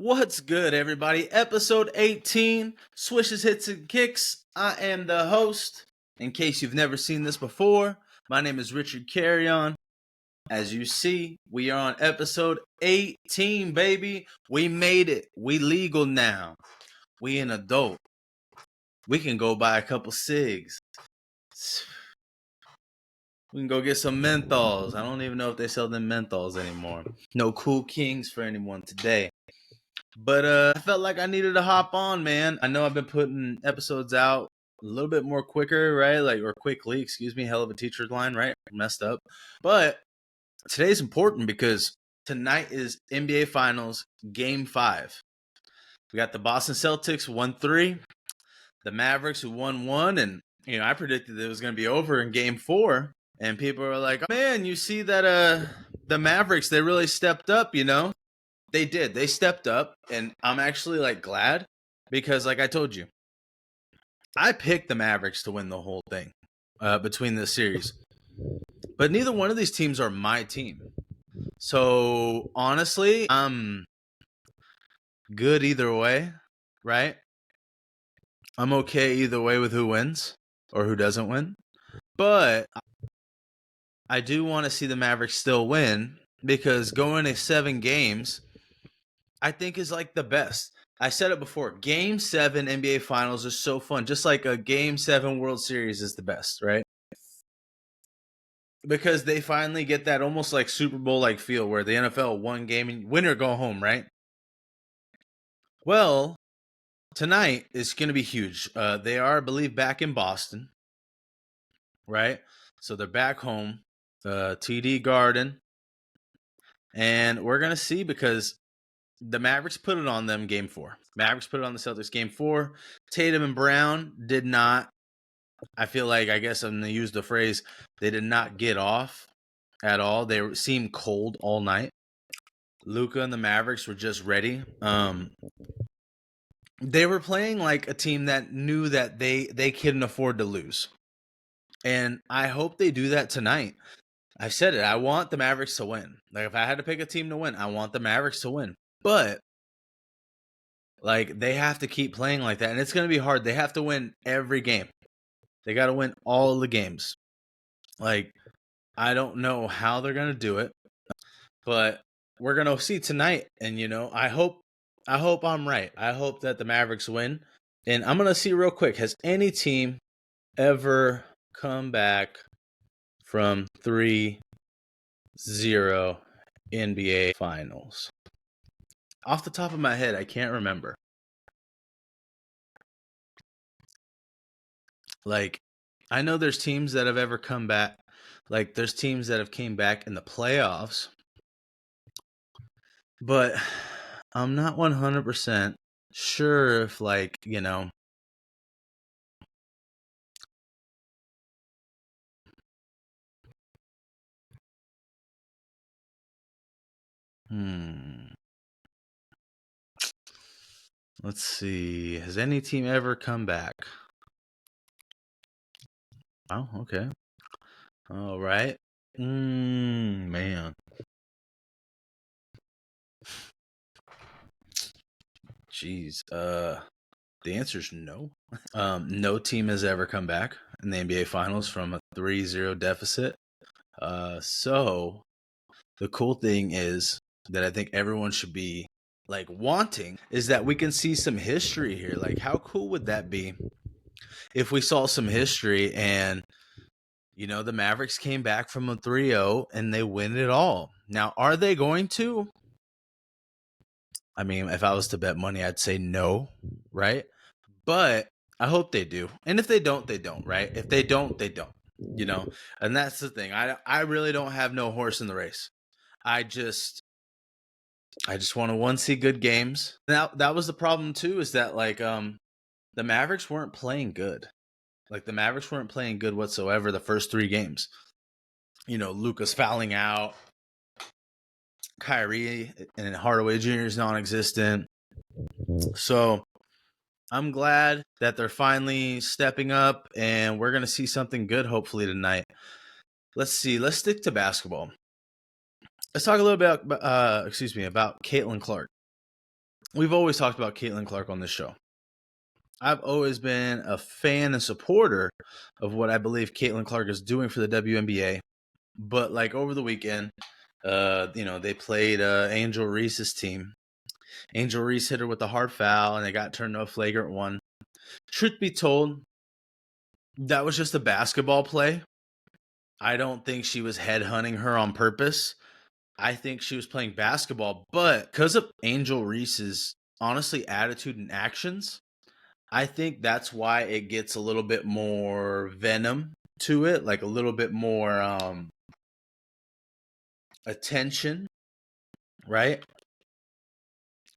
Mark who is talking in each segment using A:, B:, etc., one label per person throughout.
A: What's good, everybody? Episode 18, Swishes, Hits, and Kicks. I am the host. In case you've never seen this before, my name is Richard Carrion. As you see, we are on episode 18, baby. We made it. We legal now. We an adult. We can go buy a couple cigs. We can go get some menthols. I don't even know if they sell them menthols anymore. No Cool Kings for anyone today. But I felt like I needed to hop on, man. I know I've been putting episodes out a little bit more quicker, right? Or quickly, excuse me. Hell of a teacher's line, right? Messed up. But today's important because tonight is NBA Finals Game 5. We got the Boston Celtics 1-3, the Mavericks who won 1, and I predicted it was going to be over in Game 4, and people were like, oh, "Man, you see that the Mavericks, they really stepped up, They did. They stepped up, and I'm actually glad because, like I told you, I picked the Mavericks to win the whole thing between this series. But neither one of these teams are my team. So, honestly, I'm good either way, right? I'm okay either way with who wins or who doesn't win. But I do want to see the Mavericks still win because going to 7 games, I think is the best. I said it before. Game 7 NBA Finals is so fun. Just like a Game 7 World Series is the best, right? Because they finally get that almost like Super Bowl-like feel where the NFL one game and win or go home, right? Well, tonight is going to be huge. They are, I believe, back in Boston, right? So they're back home, TD Garden. And we're going to see because the Mavericks put it on them Game 4. Mavericks put it on the Celtics Game 4. Tatum and Brown did not. I feel like, I guess I'm going to use the phrase, they did not get off at all. They seemed cold all night. Luka and the Mavericks were just ready. They were playing like a team that knew that they couldn't afford to lose. And I hope they do that tonight. I said it. I want the Mavericks to win. If I had to pick a team to win, I want the Mavericks to win. But they have to keep playing like that. And it's going to be hard. They have to win every game. They got to win all the games. I don't know how they're going to do it. But we're going to see tonight. And, I hope I'm right. I hope that the Mavericks win. And I'm going to see real quick. Has any team ever come back from 3-0 NBA Finals? Off the top of my head, I can't remember. I know there's teams that have ever come back. There's teams that have came back in the playoffs. But I'm not 100% sure if, Let's see. Has any team ever come back? Oh, okay. All right. Man. Jeez. The answer is no. No team has ever come back in the NBA Finals from a 3-0 deficit. So the cool thing is that I think everyone should be wanting is that we can see some history here. How cool would that be if we saw some history and the Mavericks came back from a 3-0 and they win it all. Now, are they going to? I mean, if I was to bet money, I'd say no, right? But I hope they do. And if they don't, they don't, right? If they don't, they don't. And that's the thing. I really don't have no horse in the race. I just want to see good games. Now, that was the problem too, is that the Mavericks weren't playing good. The Mavericks weren't playing good whatsoever the first 3 games. Luka's fouling out. Kyrie and Hardaway Jr. is non-existent. So I'm glad that they're finally stepping up, and we're going to see something good hopefully tonight. Let's see. Let's stick to basketball. Let's talk a little bit about Caitlin Clark. we've always talked about Caitlin Clark on this show. I've always been a fan and supporter of what I believe Caitlin Clark is doing for the WNBA. But like over the weekend, they played Angel Reese's team. Angel Reese hit her with a hard foul, and they got turned to a flagrant one. Truth be told, that was just a basketball play. I don't think she was headhunting her on purpose. I think she was playing basketball, but because of Angel Reese's honestly attitude and actions, I think that's why it gets a little bit more venom to it, like a little bit more attention, right?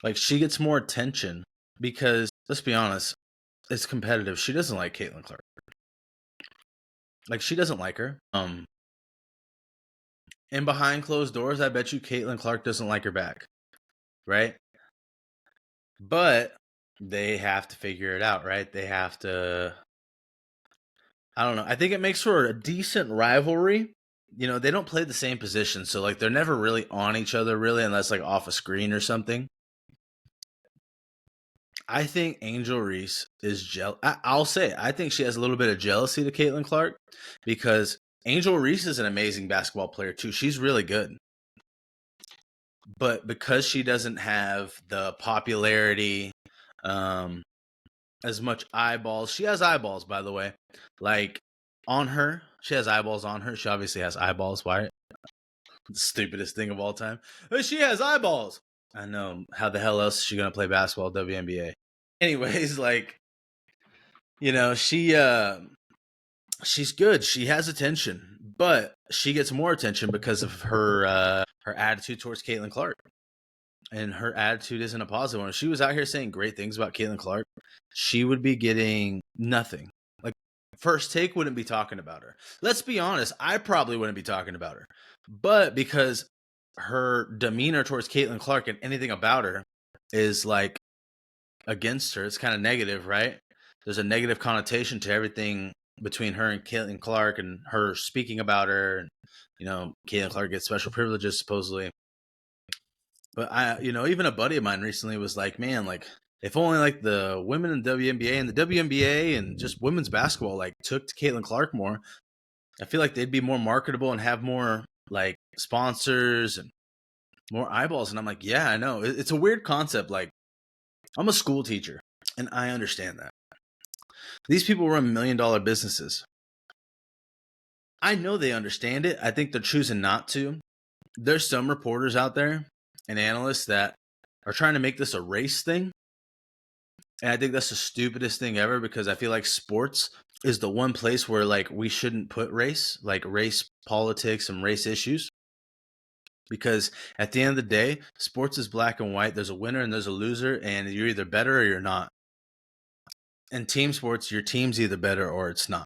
A: Like she gets more attention because let's be honest, it's competitive. She doesn't like Caitlin Clark. Like she doesn't like her. And behind closed doors, I bet you Caitlin Clark doesn't like her back, right? But they have to figure it out, right? They have to. I don't know. I think it makes for a decent rivalry. You know, they don't play the same position, so like they're never really on each other, really, unless like off a screen or something. I think Angel Reese is jealous. I'll say it. I think she has a little bit of jealousy to Caitlin Clark because Angel Reese is an amazing basketball player too. She's really good. But because she doesn't have the popularity, as much eyeballs, she has eyeballs, by the way. Like on her, she has eyeballs on her. She obviously has eyeballs. Why? The stupidest thing of all time. She has eyeballs. I know. How the hell else is she gonna play basketball WNBA? Anyways, like she's good. She has attention, but she gets more attention because of her attitude towards Caitlin Clark. And her attitude isn't a positive one. If she was out here saying great things about Caitlin Clark, she would be getting nothing. Like First Take wouldn't be talking about her. Let's be honest, I probably wouldn't be talking about her. But because her demeanor towards Caitlin Clark and anything about her is like against her, it's kind of negative, right? There's a negative connotation to everything between her and Caitlin Clark and her speaking about her. And, Caitlin Clark gets special privileges supposedly. But even a buddy of mine recently was like, man, like if only like the women in WNBA and the WNBA and just women's basketball like took to Caitlin Clark more, I feel like they'd be more marketable and have more like sponsors and more eyeballs. And I'm like, yeah, I know. It's a weird concept. Like I'm a school teacher and I understand that. These people run $1 million businesses. I know they understand it. I think they're choosing not to. There's some reporters out there and analysts that are trying to make this a race thing. And I think that's the stupidest thing ever because I feel like sports is the one place where like we shouldn't put race, like race politics and race issues. Because at the end of the day, sports is black and white. There's a winner and there's a loser, and you're either better or you're not. In team sports, your team's either better or it's not.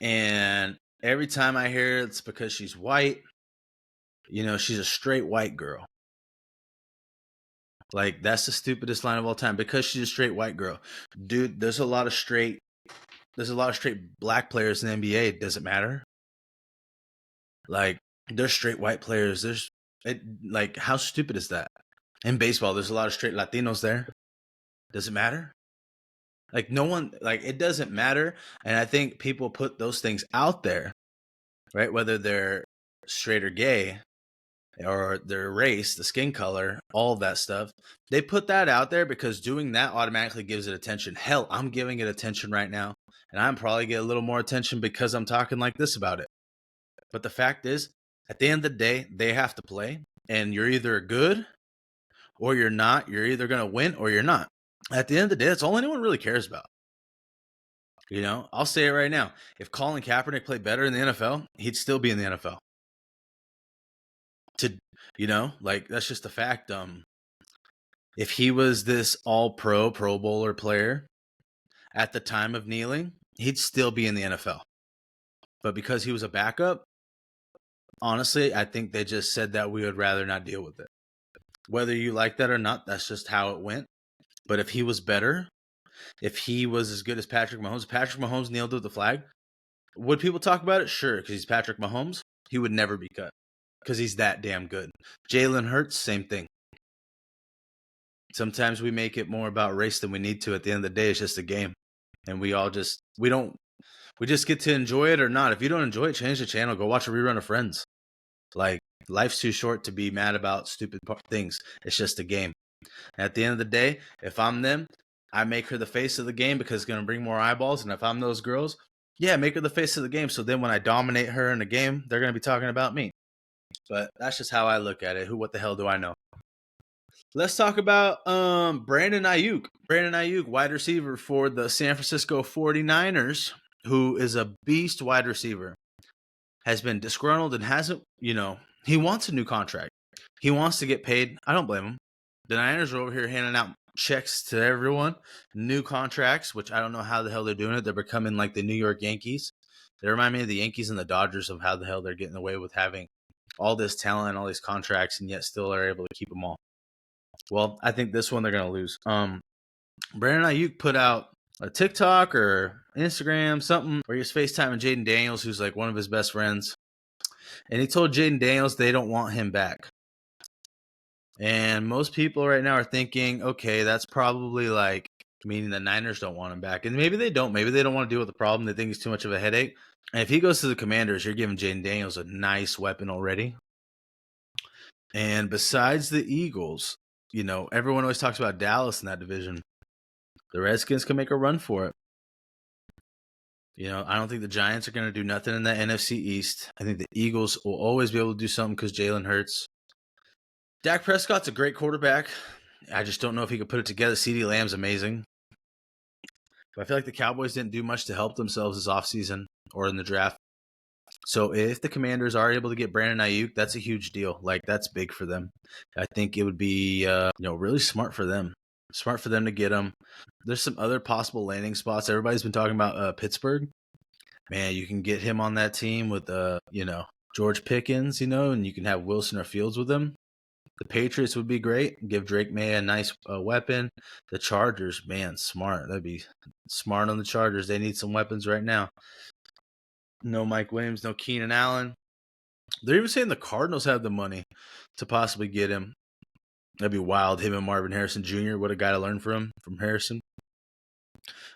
A: And every time I hear it's because she's white, she's a straight white girl. Like, that's the stupidest line of all time. Because she's a straight white girl. Dude, there's a lot of straight black players in the NBA. Does it matter? Like, there's straight white players. Like, how stupid is that? In baseball, there's a lot of straight Latinos there. Does it matter? Like, no one, like, it doesn't matter. And I think people put those things out there, right? Whether they're straight or gay, or their race, the skin color, all of that stuff. They put that out there because doing that automatically gives it attention. Hell, I'm giving it attention right now. And I'm probably get a little more attention because I'm talking like this about it. But the fact is, at the end of the day, they have to play. And you're either good or you're not. You're either going to win or you're not. At the end of the day, that's all anyone really cares about. I'll say it right now. If Colin Kaepernick played better in the NFL, he'd still be in the NFL. Like that's just a fact. If he was this all-pro Pro Bowler player at the time of kneeling, he'd still be in the NFL. But because he was a backup, honestly, I think they just said that we would rather not deal with it. Whether you like that or not, that's just how it went. But if he was better, if he was as good as Patrick Mahomes kneeled with the flag, would people talk about it? Sure, because he's Patrick Mahomes. He would never be cut because he's that damn good. Jalen Hurts, same thing. Sometimes we make it more about race than we need to. At the end of the day, it's just a game. And we just get to enjoy it or not. If you don't enjoy it, change the channel. Go watch a rerun of Friends. Like, life's too short to be mad about stupid things. It's just a game. At the end of the day, if I'm them, I make her the face of the game because it's going to bring more eyeballs. And if I'm those girls, yeah, make her the face of the game. So then when I dominate her in the game, they're going to be talking about me. But that's just how I look at it. What the hell do I know? Let's talk about Brandon Aiyuk. Brandon Aiyuk, wide receiver for the San Francisco 49ers, who is a beast wide receiver, has been disgruntled and hasn't, he wants a new contract. He wants to get paid. I don't blame him. The Niners are over here handing out checks to everyone, new contracts, which I don't know how the hell they're doing it. They're becoming like the New York Yankees. They remind me of the Yankees and the Dodgers of how the hell they're getting away with having all this talent and all these contracts and yet still are able to keep them all. Well, I think this one they're going to lose. Brandon Aiyuk put out a TikTok or Instagram, something, where he was FaceTiming Jaden Daniels, who's like one of his best friends. And he told Jaden Daniels they don't want him back. And most people right now are thinking, okay, that's probably like meaning the Niners don't want him back. And maybe they don't. Maybe they don't want to deal with the problem. They think he's too much of a headache. And if he goes to the Commanders, you're giving Jaden Daniels a nice weapon already. And besides the Eagles, everyone always talks about Dallas in that division. The Redskins can make a run for it. I don't think the Giants are going to do nothing in the NFC East. I think the Eagles will always be able to do something because Jalen Hurts. Dak Prescott's a great quarterback. I just don't know if he could put it together. CeeDee Lamb's amazing. But I feel like the Cowboys didn't do much to help themselves this offseason or in the draft. So if the Commanders are able to get Brandon Aiyuk, that's a huge deal. Like, that's big for them. I think it would be, really smart for them. Smart for them to get him. There's some other possible landing spots. Everybody's been talking about Pittsburgh. Man, you can get him on that team with, George Pickens, and you can have Wilson or Fields with him. The Patriots would be great. Give Drake May a nice weapon. The Chargers, man, smart. That'd be smart on the Chargers. They need some weapons right now. No Mike Williams, no Keenan Allen. They're even saying the Cardinals have the money to possibly get him. That'd be wild. Him and Marvin Harrison Jr. What a guy to learn from Harrison.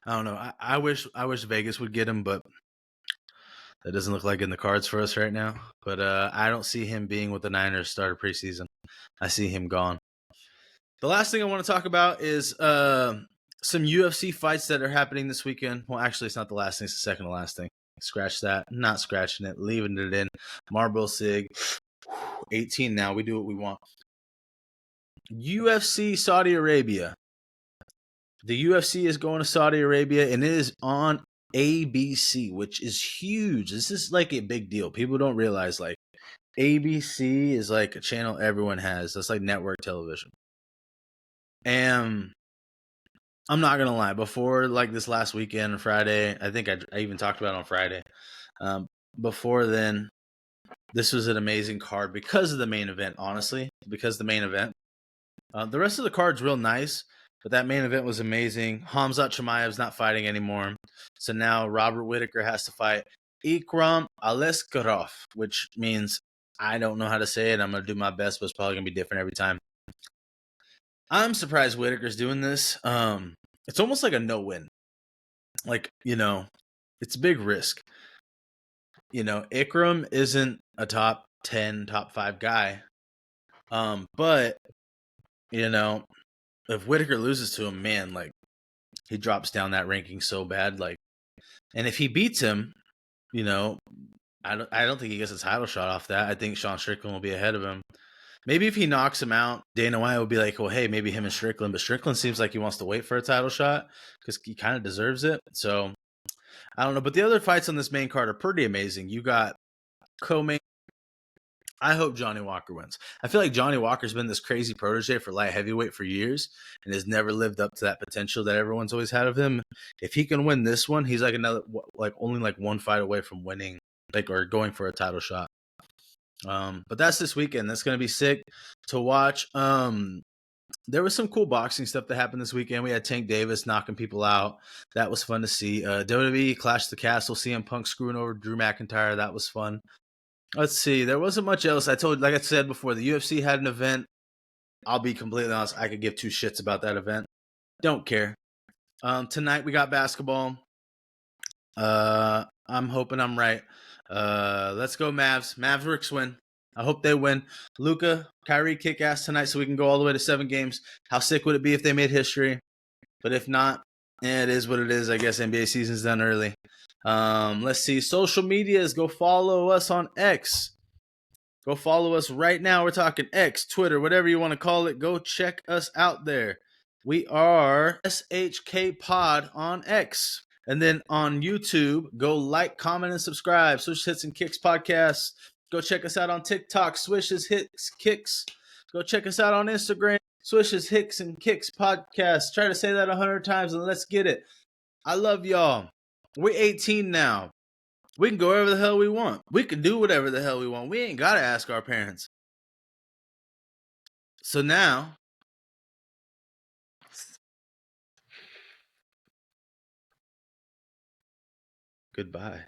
A: I don't know. I wish Vegas would get him, but that doesn't look like in the cards for us right now. But I don't see him being with the Niners start of preseason. I see him gone. The last thing I want to talk about is some UFC fights that are happening this weekend. Well, actually, it's not the last thing. It's the second to last thing. Scratch that. Not scratching it. Leaving it in. Marlboro Sig. 18 now. We do what we want. UFC Saudi Arabia. The UFC is going to Saudi Arabia, and it is on ABC, which is huge. This is like a big deal. People don't realize, like, ABC is like a channel everyone has. That's like network television. And I'm not gonna lie, before like this last weekend on Friday, I think I even talked about it on Friday. Before then, this was an amazing card because of the main event, honestly. Because the main event. The rest of the card's real nice, but that main event was amazing. Khamzat Chimaev's not fighting anymore. So now Robert Whittaker has to fight Ikram Aliskerov, which means I don't know how to say it. I'm going to do my best, but it's probably going to be different every time. I'm surprised Whittaker's doing this. It's almost like a no-win. Like, it's a big risk. Ikram isn't a top 10, top 5 guy. But, if Whittaker loses to him, man, like, he drops down that ranking so bad. Like, and if he beats him, I don't think he gets a title shot off that. I think Sean Strickland will be ahead of him. Maybe if he knocks him out, Dana White will be like, well, hey, maybe him and Strickland. But Strickland seems like he wants to wait for a title shot because he kind of deserves it. So, I don't know. But the other fights on this main card are pretty amazing. You got co-main. I hope Johnny Walker wins. I feel like Johnny Walker's been this crazy protege for light heavyweight for years and has never lived up to that potential that everyone's always had of him. If he can win this one, he's like only one fight away from winning, or going for a title shot. But that's this weekend. That's going to be sick to watch. There was some cool boxing stuff that happened this weekend. We had Tank Davis knocking people out. That was fun to see. WWE Clash the Castle, CM Punk screwing over Drew McIntyre. That was fun. Let's see. There wasn't much else. Like I said before, the UFC had an event I'll be completely honest. I could give two shits about that event. Don't care. Tonight we got basketball. I'm hoping I'm right. Let's go Mavs. Mavericks win. I hope they win. Luka, Kyrie kick ass tonight so we can go all the way to 7 games. How sick would it be if they made history? But if not, it is what it is. I guess NBA season's done early. Let's see. Social medias. Go follow us on X. Go follow us right now. We're talking X, Twitter, whatever you want to call it. Go check us out there. We are SHK Pod on X. And then on YouTube, go like, comment, and subscribe. Swish Hits and Kicks Podcast. Go check us out on TikTok, Swishes Hits Kicks. Go check us out on Instagram, Swishes Hicks and Kicks Podcast. Try to say that 100 times and let's get it. I love y'all. We're 18 now. We can go wherever the hell we want. We can do whatever the hell we want. We ain't got to ask our parents. So now, goodbye.